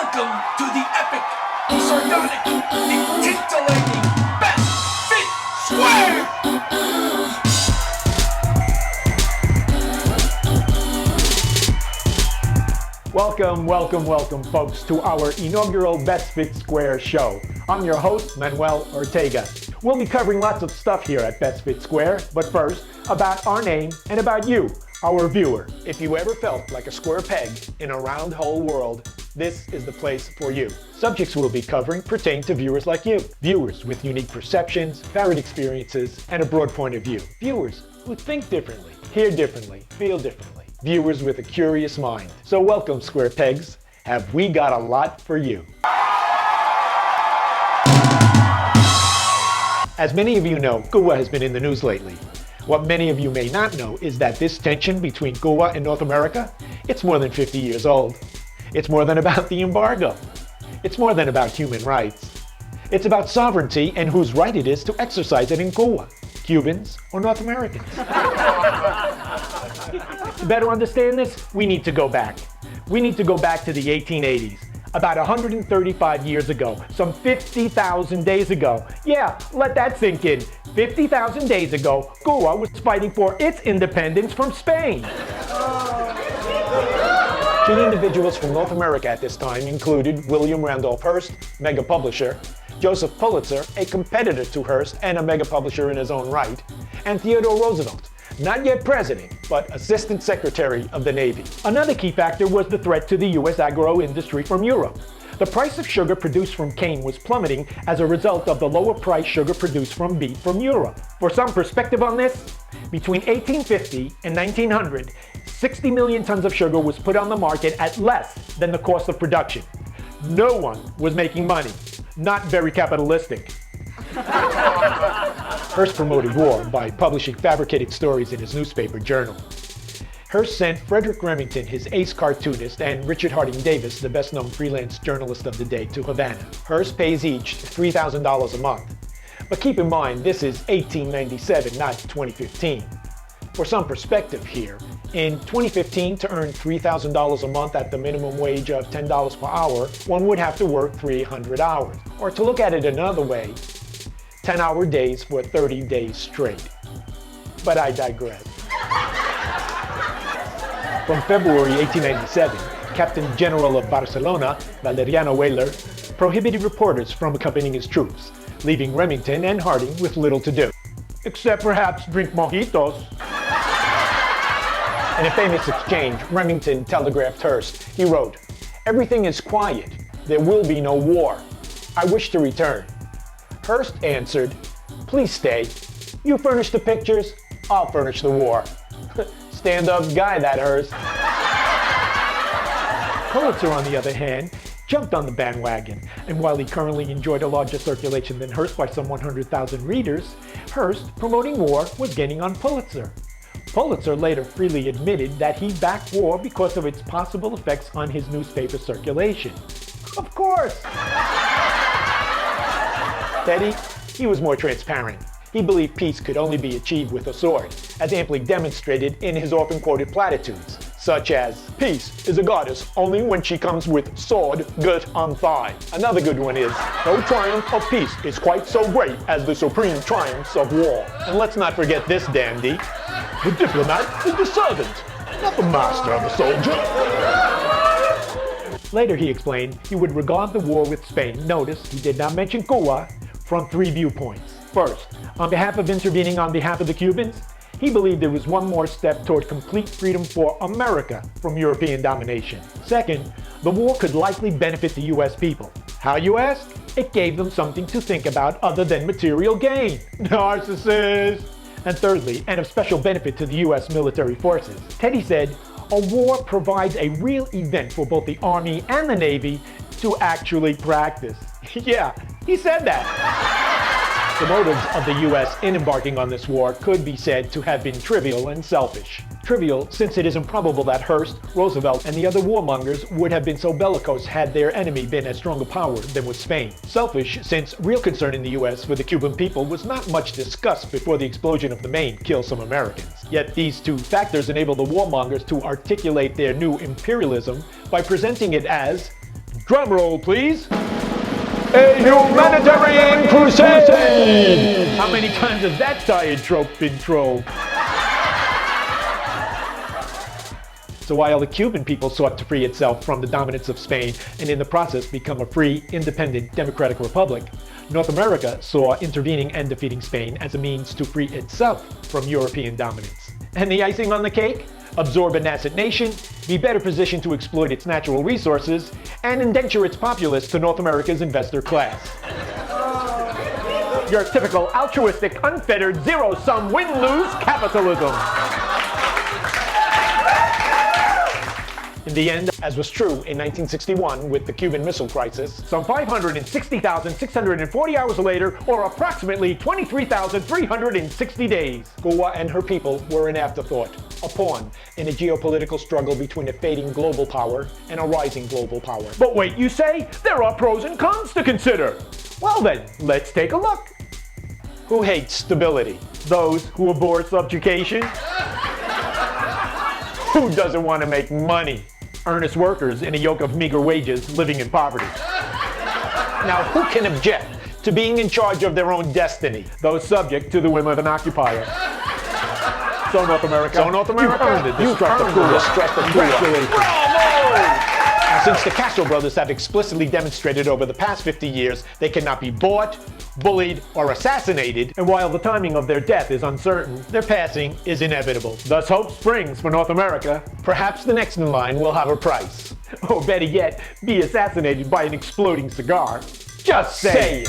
Welcome to the epic, the sardonic, the titillating Best Fit Square! Welcome, folks, to our inaugural Best Fit Square show. I'm your host, Manuel Ortega. We'll be covering lots of stuff here at Best Fit Square, but first, about our name and about you, our viewer. If you ever felt like a square peg in a round hole world, this is the place for you. Subjects we'll be covering pertain to viewers like you. Viewers with unique perceptions, varied experiences, and a broad point of view. Viewers who think differently, hear differently, feel differently. Viewers with a curious mind. So welcome, square pegs. Have we got a lot for you. As many of you know, Cuba has been in the news lately. What many of you may not know is that this tension between Cuba and North America, it's more than 50 years old. It's more than about the embargo. It's more than about human rights. It's about sovereignty and whose right it is to exercise it in Cuba, Cubans or North Americans. To better understand this, we need to go back. We need to go back to the 1880s. About 135 years ago, some 50,000 days ago. Yeah, let that sink in. 50,000 days ago, Cuba was fighting for its independence from Spain. Key individuals from North America at this time included William Randolph Hearst, mega publisher, Joseph Pulitzer, a competitor to Hearst and a mega publisher in his own right, and Theodore Roosevelt, not yet president, but Assistant Secretary of the Navy. Another key factor was the threat to the U.S. agro industry from Europe. The price of sugar produced from cane was plummeting as a result of the lower price sugar produced from beet from Europe. For some perspective on this, between 1850 and 1900, 60 million tons of sugar was put on the market at less than the cost of production. No one was making money. Not very capitalistic. Hearst promoted war by publishing fabricated stories in his newspaper journal. Hearst sent Frederick Remington, his ace cartoonist, and Richard Harding Davis, the best-known freelance journalist of the day, to Havana. Hearst pays each $3,000 a month. But keep in mind, this is 1897, not 2015. For some perspective here, in 2015, to earn $3,000 a month at the minimum wage of $10 per hour, one would have to work 300 hours. Or to look at it another way, 10-hour days for 30 days straight. But I digress. From February 1897, Captain General of Barcelona, Valeriano Weyler, prohibited reporters from accompanying his troops, leaving Remington and Harding with little to do. Except perhaps drink mojitos. In a famous exchange, Remington telegraphed Hearst. He wrote, "Everything is quiet. There will be no war. I wish to return." Hearst answered, "Please stay. You furnish the pictures, I'll furnish the war." Stand-up guy, that Hearst. Pulitzer, on the other hand, jumped on the bandwagon, and while he currently enjoyed a larger circulation than Hearst by some 100,000 readers, Hearst, promoting war, was gaining on Pulitzer. Pulitzer later freely admitted that he backed war because of its possible effects on his newspaper circulation. Of course! Teddy, he was more transparent. He believed peace could only be achieved with a sword, as amply demonstrated in his often quoted platitudes, such as, "Peace is a goddess only when she comes with sword girt on thigh." Another good one is, "No triumph of peace is quite so great as the supreme triumphs of war." And let's not forget this dandy, "The diplomat is the servant, not the master of the soldier." Later he explained he would regard the war with Spain, notice he did not mention Cuba, from three viewpoints. First, on behalf of intervening on behalf of the Cubans, he believed it was one more step toward complete freedom for America from European domination. Second, the war could likely benefit the US people. How, you ask? It gave them something to think about other than material gain. Narcissist! And thirdly, and of special benefit to the US military forces, Teddy said, a war provides a real event for both the Army and the Navy to actually practice. Yeah, he said that. The motives of the US in embarking on this war could be said to have been trivial and selfish. Trivial, since it is improbable that Hearst, Roosevelt, and the other warmongers would have been so bellicose had their enemy been as strong a power than was Spain. Selfish, since real concern in the US for the Cuban people was not much discussed before the explosion of the Maine killed some Americans. Yet these two factors enabled the warmongers to articulate their new imperialism by presenting it as Drum roll, please. A humanitarian crusade! How many times has that tired trope been trolled? So while the Cuban people sought to free itself from the dominance of Spain and in the process become a free, independent, democratic republic, North America saw intervening and defeating Spain as a means to free itself from European dominance. And the icing on the cake? Absorb an asset nation, be better positioned to exploit its natural resources, and indenture its populace to North America's investor class. Your typical altruistic, unfettered, zero-sum, win-lose capitalism. In the end, as was true in 1961 with the Cuban Missile Crisis, some 560,640 hours later, or approximately 23,360 days, Cuba and her people were an afterthought, a pawn in a geopolitical struggle between a fading global power and a rising global power. But wait, you say? There are pros and cons to consider. Well then, let's take a look. Who hates stability? Those who abhor subjugation? Who doesn't want to make money? Earnest workers in a yoke of meager wages living in poverty. Now, who can object to being in charge of their own destiny? Those subject to the whim of an occupier. So North America, you've earned it. Destructive Cuba. Congratulations. Bravo! Now, since the Castro brothers have explicitly demonstrated over the past 50 years they cannot be bought, bullied, or assassinated, and while the timing of their death is uncertain, their passing is inevitable. Thus hope springs for North America. Perhaps the next in line will have a price. Or better yet, be assassinated by an exploding cigar. Just saying.